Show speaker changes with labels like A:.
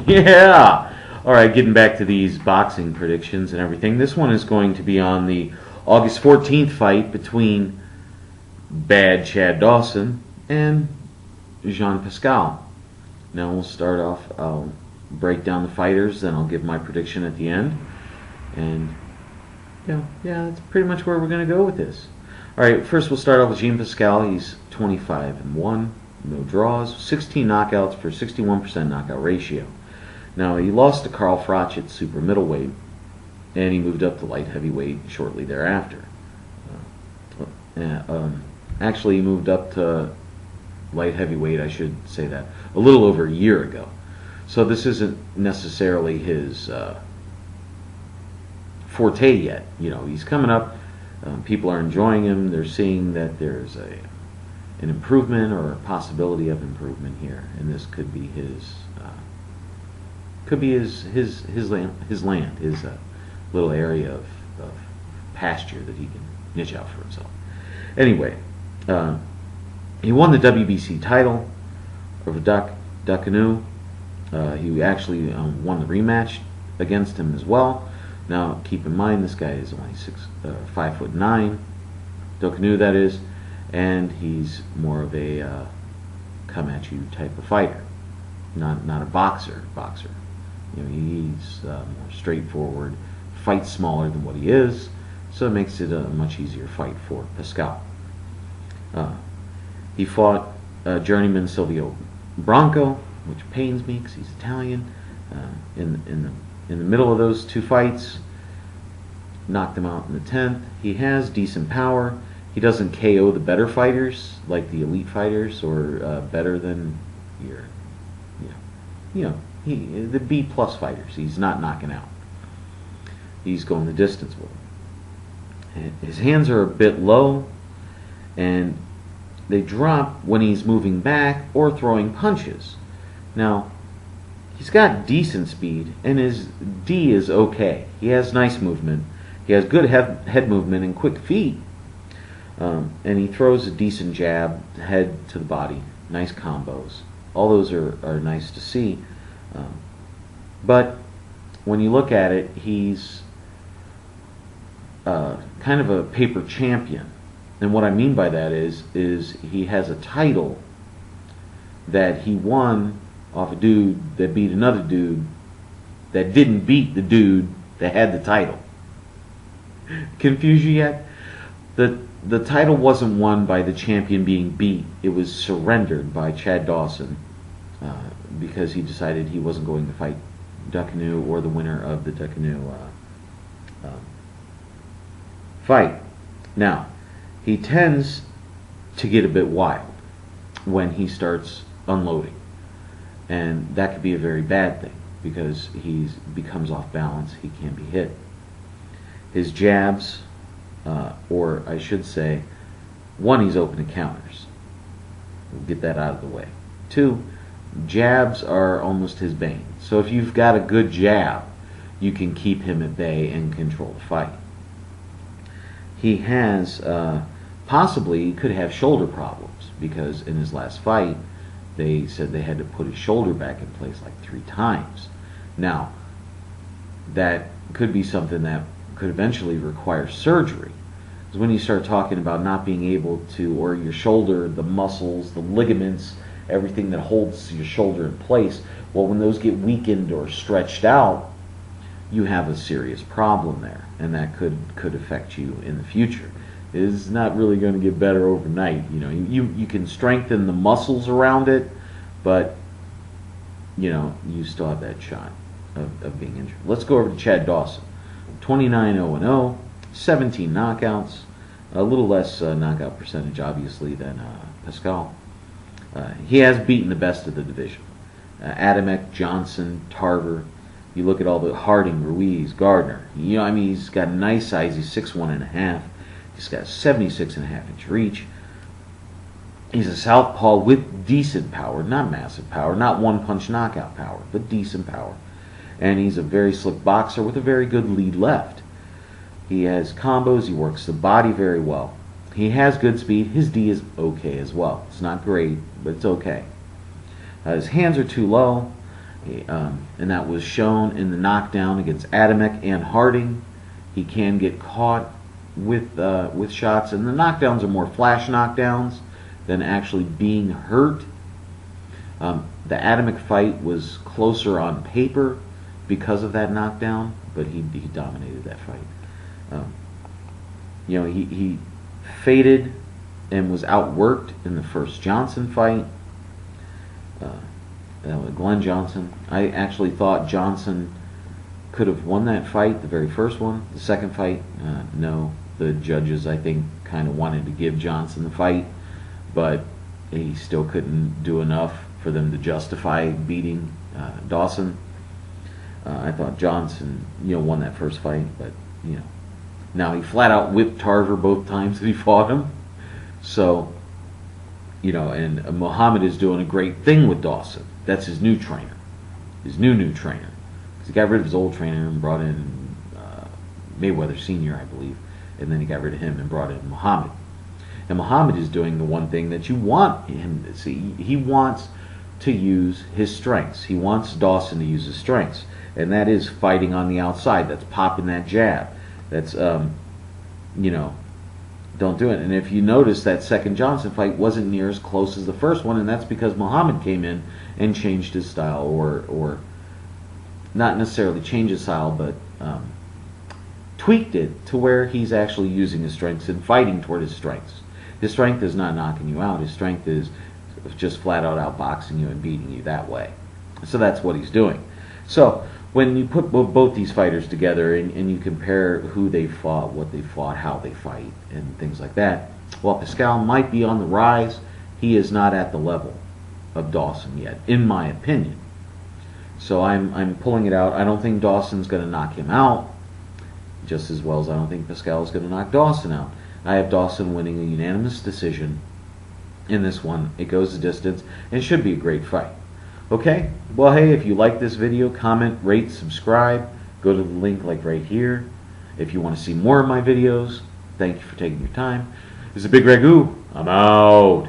A: Yeah! Alright, getting back to these boxing predictions and everything. This one is going to be on the August 14th fight between bad Chad Dawson and Jean Pascal. Now we'll start off, I'll break down the fighters, then I'll give my prediction at the end. And yeah, that's pretty much where we're going to go with this. Alright, first we'll start off with Jean Pascal. He's 25-1, no draws, 16 knockouts for 61% knockout ratio. Now, he lost to Carl Froch at super middleweight, and he moved up to light heavyweight shortly thereafter. Actually, he moved up to light heavyweight, I should say that, a little over a year ago. So this isn't necessarily his forte yet. You know, he's coming up. People are enjoying him. They're seeing that there's an improvement or a possibility of improvement here, and this could be his land, his little area of pasture that he can niche out for himself. Anyway, he won the WBC title over Bigragu. He actually won the rematch against him as well. Now, keep in mind, this guy is only 5'9", Bigragu that is, and he's more of a come-at-you type of fighter, not a boxer. You know, he's more straightforward, fights smaller than what he is, so it makes it a much easier fight for Pascal. He fought journeyman Silvio Bronco, which pains me because he's Italian. In the middle of those two fights, knocked him out in the 10th. He has decent power. He doesn't KO the better fighters, like the elite fighters, or better than your, the B+ fighters. He's not knocking out. He's going the distance with him. And his hands are a bit low, and they drop when he's moving back or throwing punches. Now, he's got decent speed, and his D is okay. He has nice movement. He has good head movement and quick feet. And he throws a decent jab, head to the body, nice combos. All those are nice to see. But when you look at it, he's kind of a paper champion. And what I mean by that is he has a title that he won off a dude that beat another dude that didn't beat the dude that had the title. Confuse you yet? The title wasn't won by the champion being beat. It was surrendered by Chad Dawson because he decided he wasn't going to fight Bigragu or the winner of the Bigragu fight. Now, he tends to get a bit wild when he starts unloading, and that could be a very bad thing because he becomes off balance. He can't be hit. His jabs, or I should say, one, he's open to counters. We'll get that out of the way. Two, jabs are almost his bane. So if you've got a good jab, you can keep him at bay and control the fight. He has, possibly, he could have shoulder problems because in his last fight, they said they had to put his shoulder back in place like 3 times. Now, that could be something that could eventually require surgery. Because when you start talking about not being able to, or your shoulder, the muscles, the ligaments, everything that holds your shoulder in place, well, when those get weakened or stretched out, you have a serious problem there, and that could affect you in the future. It is not really going to get better overnight. You know, you can strengthen the muscles around it, but you know, you still have that shot of being injured. Let's go over to Chad Dawson. 29-0-0, 17 knockouts, a little less knockout percentage, obviously, than Pascal. He has beaten the best of the division. Adamek, Johnson, Tarver. You look at all the Harding, Ruiz, Gardner. You know, I mean, he's got a nice size. He's 6'1.5". He's got 76.5-inch reach. He's a southpaw with decent power, not massive power, not one-punch knockout power, but decent power. And he's a very slick boxer with a very good lead left. He has combos. He works the body very well. He has good speed. His D is okay as well. It's not great, but it's okay. His hands are too low. And that was shown in the knockdown against Adamek and Harding. He can get caught with shots, and the knockdowns are more flash knockdowns than actually being hurt. The Adamek fight was closer on paper because of that knockdown, but he dominated that fight. He faded and was outworked in the first Johnson fight. Glenn Johnson. I actually thought Johnson could have won that fight, the very first one. The second fight, no. The judges, I think, kind of wanted to give Johnson the fight, but he still couldn't do enough for them to justify beating Dawson. I thought Johnson, won that first fight, but now he flat out whipped Tarver both times that he fought him. So, and Muhammad is doing a great thing with Dawson. That's his new trainer, his new trainer. Because he got rid of his old trainer and brought in Mayweather Sr., I believe, and then he got rid of him and brought in Muhammad. And Muhammad is doing the one thing that you want him to see. He wants to use his strengths. He wants Dawson to use his strengths, and that is fighting on the outside. That's popping that jab. That's don't do it. And if you notice, that second Johnson fight wasn't near as close as the first one, and that's because Muhammad came in and changed his style, or not necessarily changed his style, but tweaked it to where he's actually using his strengths and fighting toward his strengths. His strength is not knocking you out. His strength is just flat out outboxing you and beating you that way. So that's what he's doing. So when you put both these fighters together and you compare who they fought, what they fought, how they fight, and things like that, while Pascal might be on the rise, he is not at the level of Dawson yet, in my opinion. So I'm pulling it out. I don't think Dawson's going to knock him out, just as well as I don't think Pascal is going to knock Dawson out. I have Dawson winning a unanimous decision in this one. It goes the distance and should be a great fight. Okay? Well, hey, if you like this video, comment, rate, subscribe. Go to the link like right here. If you want to see more of my videos, thank you for taking your time. This is Bigragu. I'm out.